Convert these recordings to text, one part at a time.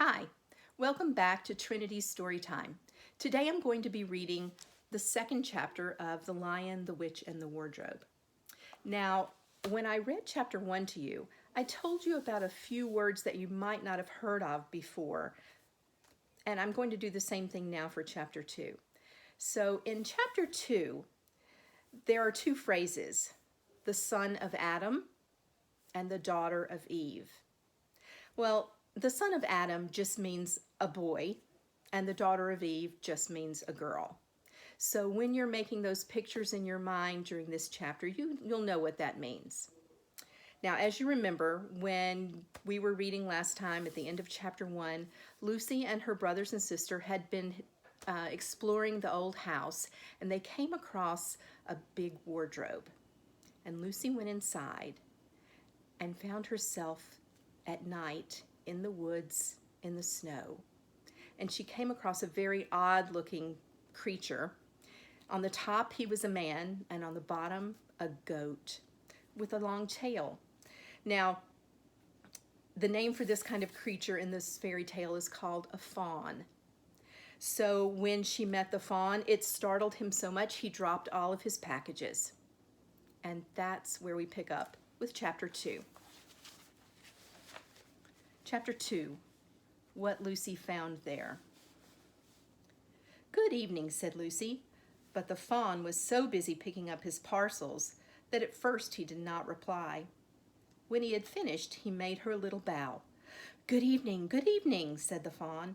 Hi, welcome back to Trinity's Storytime. Today I'm going to be reading the second chapter of The Lion, the Witch, and the Wardrobe. Now, when I read chapter 1 to you, I told you about a few words that you might not have heard of before, and I'm going to do the same thing now for chapter 2. So in chapter 2, there are two phrases, the son of Adam and the daughter of Eve. Well, the son of Adam just means a boy, and the daughter of Eve just means a girl. So when you're making those pictures in your mind during this chapter, you'll know what that means. Now, as you remember, when we were reading last time at the end of chapter 1, Lucy and her brothers and sister had been exploring the old house, and they came across a big wardrobe. And Lucy went inside and found herself at night in the woods in the snow. And she came across a very odd looking creature. On the top he was a man, and on the bottom a goat with a long tail. Now, the name for this kind of creature in this fairy tale is called a faun. So when she met the faun, it startled him so much he dropped all of his packages. And that's where we pick up with chapter 2. Chapter 2, What Lucy Found There. "Good evening," said Lucy, but the faun was so busy picking up his parcels that at first he did not reply. When he had finished, he made her a little bow. Good evening," said the faun.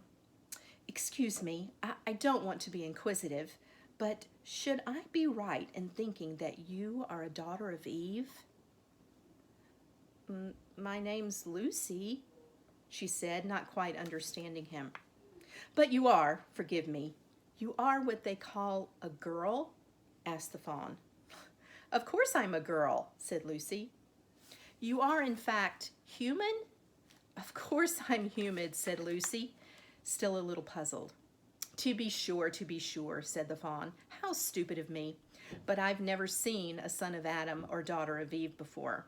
"Excuse me, I don't want to be inquisitive, but should I be right in thinking that you are a daughter of Eve?" "My name's Lucy," she said, not quite understanding him. "But you are, forgive me, you are what they call a girl?" asked the faun. "Of course I'm a girl," said Lucy. "You are, in fact, human?" "Of course I'm human," said Lucy, still a little puzzled. To be sure, said the faun. "How stupid of me. But I've never seen a son of Adam or daughter of Eve before.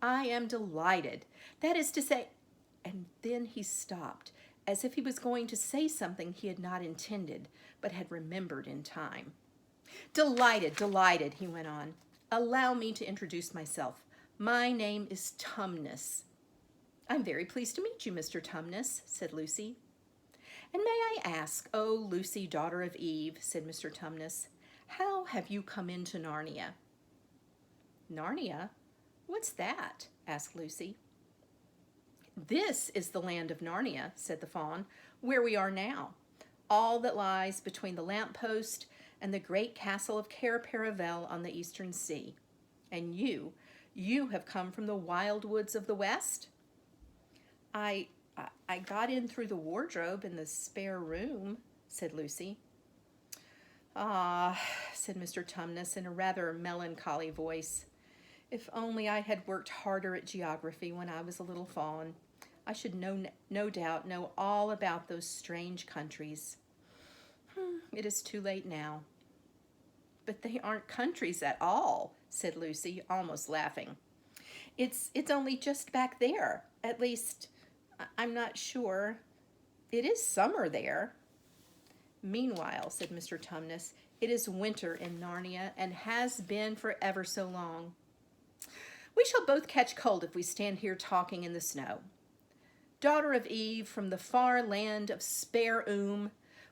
I am delighted. That is to say..." And then he stopped, as if he was going to say something he had not intended, but had remembered in time. Delighted, he went on. "Allow me to introduce myself. My name is Tumnus." "I'm very pleased to meet you, Mr. Tumnus," said Lucy. "And may I ask, O Lucy, daughter of Eve," said Mr. Tumnus, "how have you come into Narnia?" "Narnia? What's that?" asked Lucy. "This is the land of Narnia," said the faun, "where we are now. All that lies between the lamppost and the great castle of Cair Paravel on the eastern sea. And you have come from the wild woods of the west?" I got in through the wardrobe in the spare room," said Lucy. "Ah," said Mr. Tumnus in a rather melancholy voice, "if only I had worked harder at geography when I was a little faun, I should no doubt know all about those strange countries. It is too late now." "But they aren't countries at all," said Lucy, almost laughing. It's only just back there. At least, I'm not sure. It is summer there." "Meanwhile," said Mr. Tumnus, "it is winter in Narnia and has been for ever so long. We shall both catch cold if we stand here talking in the snow. Daughter of Eve from the far land of Spare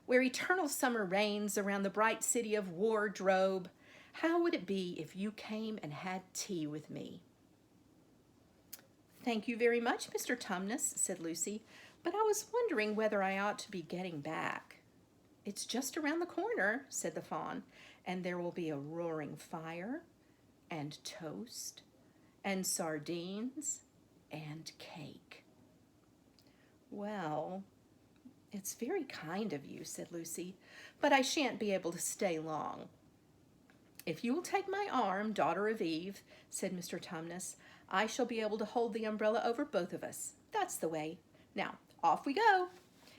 where eternal summer reigns around the bright city of Wardrobe, how would it be if you came and had tea with me?" "Thank you very much, Mr. Tumnus," said Lucy, "but I was wondering whether I ought to be getting back." "It's just around the corner," said the faun, "and there will be a roaring fire, and toast, and sardines, and cake." "Well, it's very kind of you," said Lucy, "but I shan't be able to stay long." "If you will take my arm, daughter of Eve," said Mr. Tumnus, "I shall be able to hold the umbrella over both of us. That's the way. Now, off we go."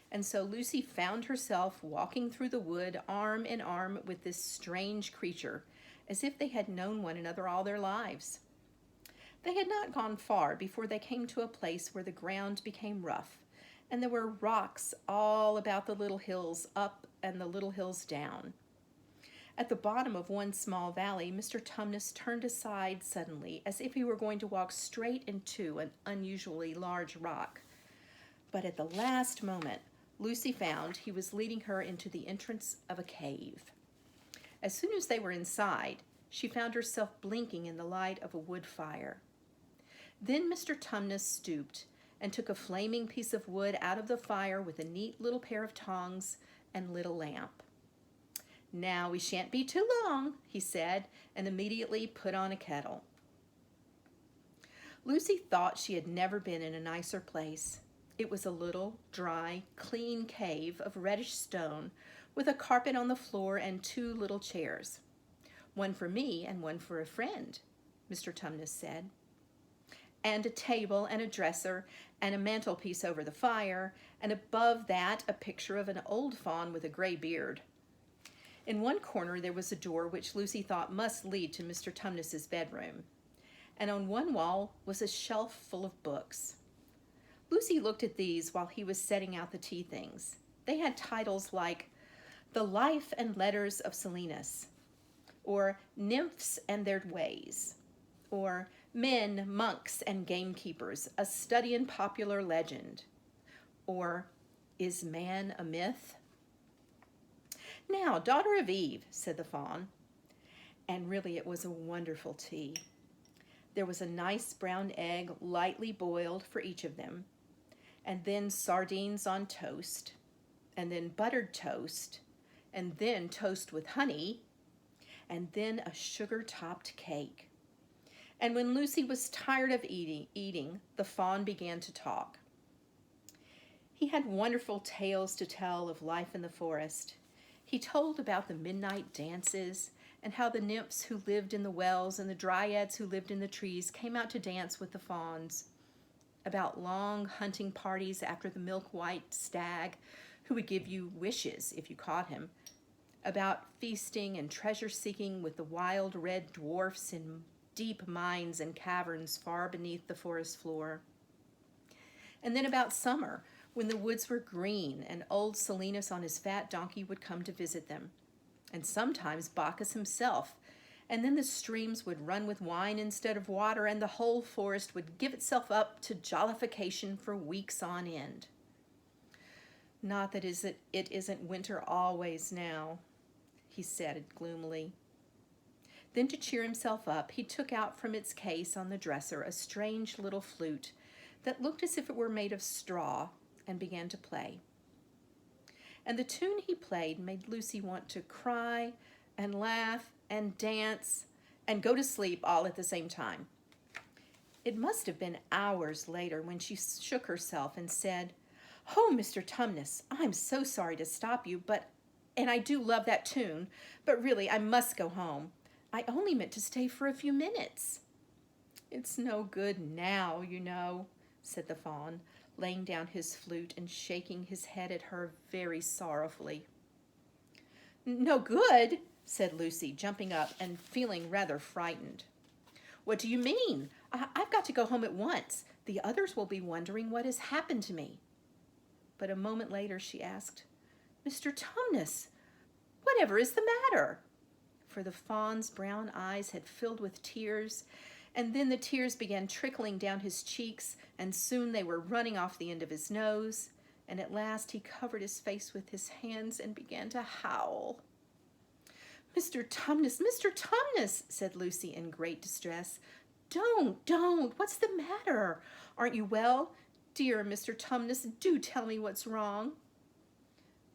And so Lucy found herself walking through the wood arm in arm with this strange creature, as if they had known one another all their lives. They had not gone far before they came to a place where the ground became rough, and there were rocks all about the little hills up and the little hills down. At the bottom of one small valley, Mr. Tumnus turned aside suddenly, as if he were going to walk straight into an unusually large rock. But at the last moment, Lucy found he was leading her into the entrance of a cave. As soon as they were inside, she found herself blinking in the light of a wood fire. Then Mr. Tumnus stooped and took a flaming piece of wood out of the fire with a neat little pair of tongs and lit a lamp. "Now we shan't be too long," he said, and immediately put on a kettle. Lucy thought she had never been in a nicer place. It was a little, dry, clean cave of reddish stone with a carpet on the floor and 2 little chairs. "One for me and one for a friend," Mr. Tumnus said. "And a table and a dresser and a mantelpiece over the fire, and above that a picture of an old faun with a gray beard." In one corner there was a door which Lucy thought must lead to Mr. Tumnus's bedroom, and on one wall was a shelf full of books. Lucy looked at these while he was setting out the tea things. They had titles like "The Life and Letters of Silenus," or "Nymphs and Their Ways," or "Men, Monks, and Gamekeepers, a Study in Popular Legend," or "Is Man a Myth?" "Now, daughter of Eve," said the faun. And really it was a wonderful tea. There was a nice brown egg lightly boiled for each of them, and then sardines on toast, and then buttered toast, and then toast with honey, and then a sugar-topped cake. And when Lucy was tired of eating, the faun began to talk. He had wonderful tales to tell of life in the forest. He told about the midnight dances and how the nymphs who lived in the wells and the dryads who lived in the trees came out to dance with the fauns, about long hunting parties after the milk-white stag who would give you wishes if you caught him, about feasting and treasure-seeking with the wild red dwarfs in deep mines and caverns far beneath the forest floor. And then about summer, when the woods were green and old Silenus on his fat donkey would come to visit them, and sometimes Bacchus himself, and then the streams would run with wine instead of water, and the whole forest would give itself up to jollification for weeks on end. "Not that it isn't winter always now," he said gloomily. Then to cheer himself up, he took out from its case on the dresser a strange little flute that looked as if it were made of straw, and began to play. And the tune he played made Lucy want to cry and laugh and dance and go to sleep all at the same time. It must have been hours later when she shook herself and said, "Oh, Mr. Tumnus, I'm so sorry to stop you, and I do love that tune, but really I must go home. I only meant to stay for a few minutes." "It's no good now, you know," said the faun, laying down his flute and shaking his head at her very sorrowfully. "No good?" said Lucy, jumping up and feeling rather frightened. "What do you mean? I've got to go home at once. The others will be wondering what has happened to me." But a moment later she asked, "Mr. Tumnus, whatever is the matter?" For the faun's brown eyes had filled with tears, and then the tears began trickling down his cheeks, and soon they were running off the end of his nose, and at last he covered his face with his hands and began to howl. Mr. Tumnus, said Lucy in great distress. Don't, what's the matter? Aren't you well? Dear Mr. Tumnus, do tell me what's wrong."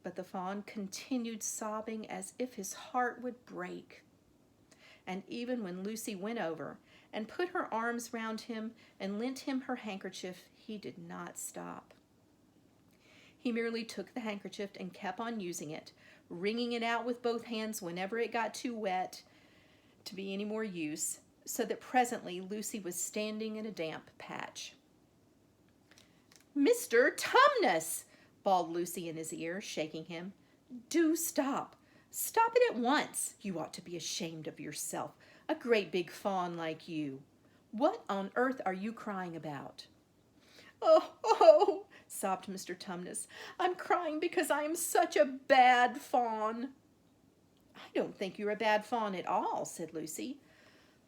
But the faun continued sobbing as if his heart would break. And even when Lucy went over and put her arms round him and lent him her handkerchief, he did not stop. He merely took the handkerchief and kept on using it, wringing it out with both hands whenever it got too wet to be any more use, so that presently Lucy was standing in a damp patch. "Mr. Tumnus!" bawled Lucy in his ear, shaking him. "Do stop. Stop it at once. You ought to be ashamed of yourself, a great big faun like you. What on earth are you crying about?" Oh, sobbed Mr. Tumnus. "I'm crying because I am such a bad fawn." "I don't think you're a bad fawn at all," said Lucy.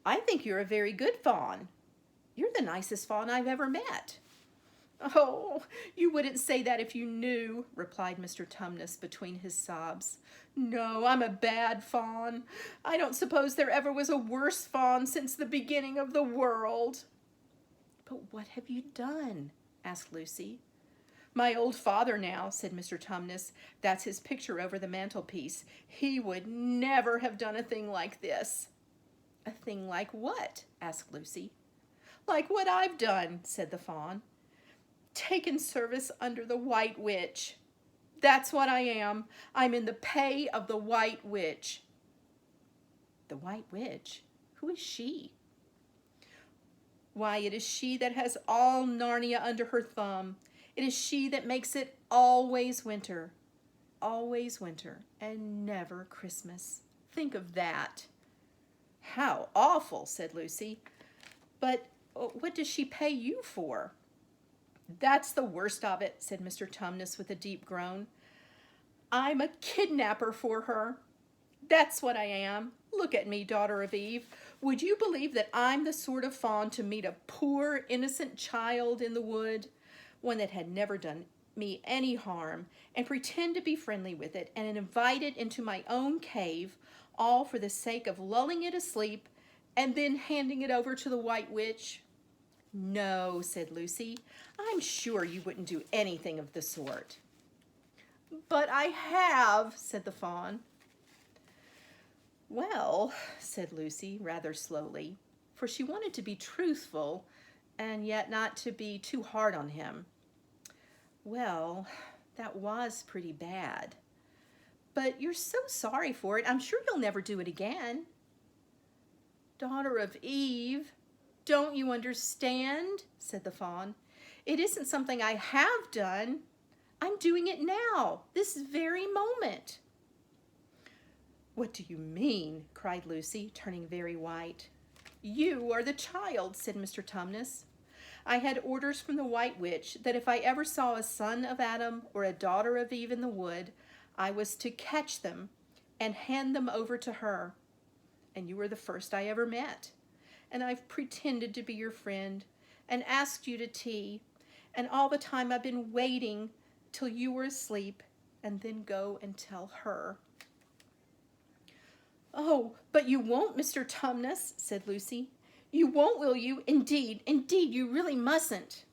"I think you're a very good fawn. You're the nicest fawn I've ever met." "Oh, you wouldn't say that if you knew," replied Mr. Tumnus between his sobs. "No, I'm a bad fawn. I don't suppose there ever was a worse fawn since the beginning of the world." "But what have you done?" asked Lucy. "My old father now," said Mr. Tumnus. "That's his picture over the mantelpiece. He would never have done a thing like this." "A thing like what?" asked Lucy. "Like what I've done," said the fawn. "Taken service under the White Witch. That's what I am. I'm in the pay of the White Witch." "The White Witch? Who is she?" "Why, it is she that has all Narnia under her thumb. It is she that makes it always winter, and never Christmas. Think of that." "How awful," said Lucy. "But what does she pay you for?" "That's the worst of it," said Mr. Tumnus with a deep groan. "I'm a kidnapper for her. That's what I am. Look at me, daughter of Eve. Would you believe that I'm the sort of fawn to meet a poor, innocent child in the wood, one that had never done me any harm, and pretend to be friendly with it, and invite it into my own cave, all for the sake of lulling it asleep, and then handing it over to the White Witch?" "No," said Lucy. "I'm sure you wouldn't do anything of the sort." "But I have," said the fawn. "Well," said Lucy rather slowly, for she wanted to be truthful and yet not to be too hard on him. "Well, that was pretty bad. But you're so sorry for it, I'm sure you'll never do it again." "Daughter of Eve, don't you understand?" said the fawn. "It isn't something I have done. I'm doing it now, this very moment." "What do you mean?" cried Lucy, turning very white. "You are the child," said Mr. Tumnus. "I had orders from the White Witch that if I ever saw a son of Adam or a daughter of Eve in the wood, I was to catch them and hand them over to her. And you were the first I ever met. And I've pretended to be your friend and asked you to tea, and all the time I've been waiting till you were asleep and then go and tell her." "Oh, but you won't, Mr. Tumnus," said Lucy. "You won't, will you? Indeed, you really mustn't."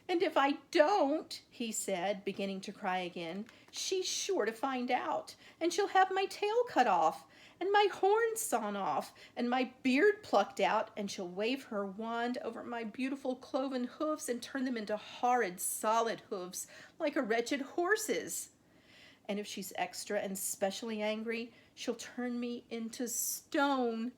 "And if I don't," he said, beginning to cry again, "she's sure to find out, and she'll have my tail cut off, and my horns sawn off, and my beard plucked out, and she'll wave her wand over my beautiful cloven hoofs and turn them into horrid solid hoofs like a wretched horse's. And if she's extra and specially angry, she'll turn me into stone,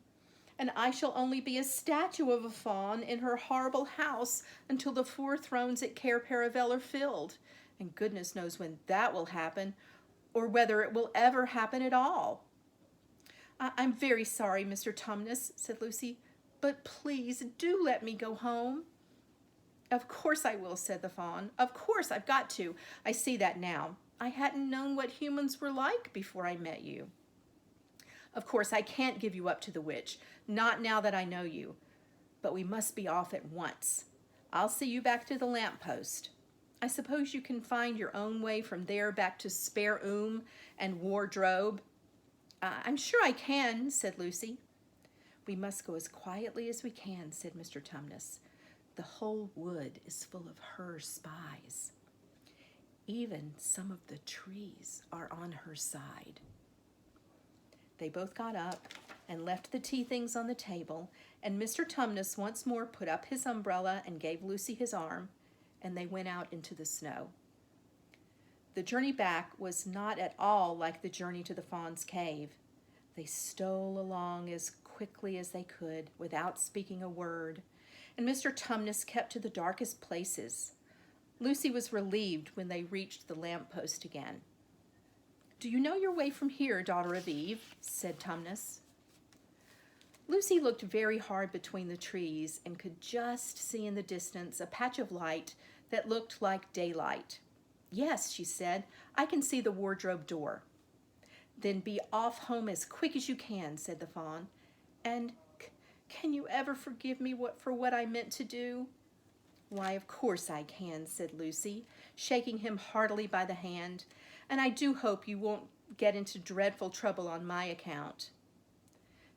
and I shall only be a statue of a fawn in her horrible house until the 4 thrones at Cair Paravel are filled, and goodness knows when that will happen, or whether it will ever happen at all." "I'm very sorry, Mr. Tumnus," said Lucy, "but please do let me go home." "Of course I will," said the fawn. "Of course, I've got to. I see that now. I hadn't known what humans were like before I met you. Of course, I can't give you up to the witch, not now that I know you. But we must be off at once. I'll see you back to the lamppost. I suppose you can find your own way from there back to Spare and Wardrobe." "I'm sure I can," said Lucy. "We must go as quietly as we can," said Mr. Tumnus. "The whole wood is full of her spies. Even some of the trees are on her side." They both got up and left the tea things on the table, and Mr. Tumnus once more put up his umbrella and gave Lucy his arm, and they went out into the snow. The journey back was not at all like the journey to the fawn's cave. They stole along as quickly as they could, without speaking a word, and Mr. Tumnus kept to the darkest places. Lucy was relieved when they reached the lamppost again. "Do you know your way from here, daughter of Eve?" said Tumnus. Lucy looked very hard between the trees and could just see in the distance a patch of light that looked like daylight. Yes, she said, I can see the wardrobe door. Then be off home as quick as you can, said the fawn. And can you ever forgive me for what I meant to do? Why, of course I can, said Lucy, shaking him heartily by the hand, and I do hope you won't get into dreadful trouble on my account.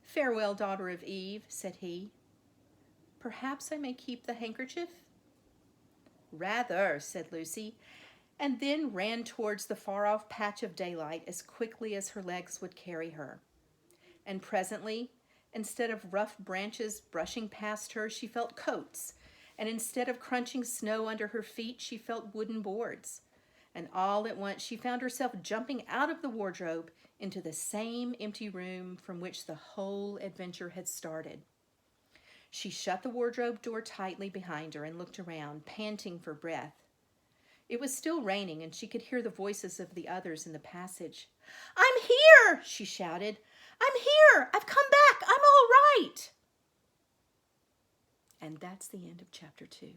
Farewell, daughter of Eve, said he. Perhaps I may keep the handkerchief? Rather, said Lucy, and then ran towards the far-off patch of daylight as quickly as her legs would carry her. And presently, instead of rough branches brushing past her, she felt coats, and instead of crunching snow under her feet, she felt wooden boards. And all at once she found herself jumping out of the wardrobe into the same empty room from which the whole adventure had started. She shut the wardrobe door tightly behind her and looked around, panting for breath. It was still raining, and she could hear the voices of the others in the passage. I'm here, she shouted. I'm here. I've come back. I'm all right. And that's the end of chapter 2.